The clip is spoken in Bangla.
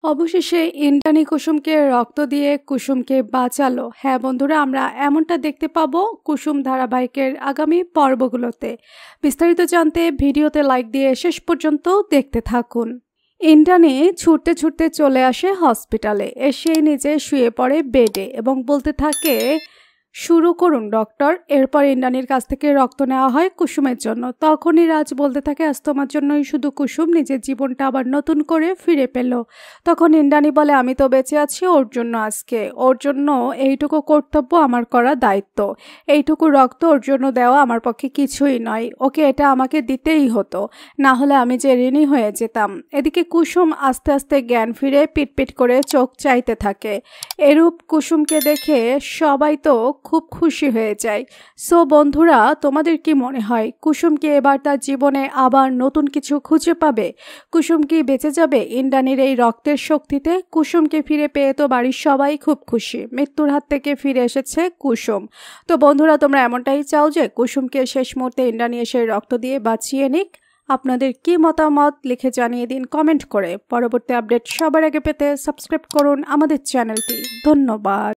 অবশেষে ইন্দ্রাণী কুসুমকে রক্ত দিয়ে কুসুমকে বাঁচালো। হ্যাঁ বন্ধুরা, আমরা এমনটা দেখতে পাবো কুসুম ধারাবাহিকের আগামী পর্বগুলোতে। বিস্তারিত জানতে ভিডিওতে লাইক দিয়ে শেষ পর্যন্ত দেখতে থাকুন। ইন্দ্রাণী ছুটতে ছুটতে চলে আসে হসপিটালে, এসে নিজে শুয়ে পড়ে বেডে এবং বলতে থাকে, শুরু করুন ডক্টর। এরপর ইন্দ্রাণীর কাছ থেকে রক্ত নেওয়া হয় কুসুমের জন্য। তখনই রাজ বলতে থাকে, আজ তোমার জন্যই শুধু কুসুম নিজের জীবনটা আবার নতুন করে ফিরে পেল। তখন ইন্দ্রাণী বলে, আমি তো বেঁচে আছি ওর জন্য, আজকে ওর জন্য এইটুকু কর্তব্য আমার করা দায়িত্ব। এইটুকু রক্ত ওর জন্য দেওয়া আমার পক্ষে কিছুই নয়, ওকে এটা আমাকে দিতেই হতো, না হলে আমি যে ঋণী হয়ে যেতাম। এদিকে কুসুম আস্তে আস্তে জ্ঞান ফিরে পিটপিট করে চোখ চাইতে থাকে। এরূপ কুসুমকে দেখে সবাই তো খুব খুশি হয়ে যায়। সো বন্ধুরা, তোমাদের কি মনে হয় কুসুম কি এবার তার জীবনে আবার নতুন কিছু খুঁজে পাবে? কুসুম কি বেঁচে যাবে ইন্দ্রাণীর এই রক্তের শক্তিতে? কুসুমকে ফিরে পেয়ে তো বাড়ির সবাই খুব খুশি, মৃত্যুর হাত থেকে ফিরে এসেছে কুসুম। তো বন্ধুরা, তোমরা এমনটাই চাও যে কুসুমকে শেষ মুহূর্তে ইন্দ্রাণী এসে রক্ত দিয়ে বাঁচিয়ে নিক? আপনাদের কি মতামত লিখে জানিয়ে দিন কমেন্ট করে। পরবর্তী আপডেট সবার আগে পেতে সাবস্ক্রাইব করুন আমাদের চ্যানেলটি। ধন্যবাদ।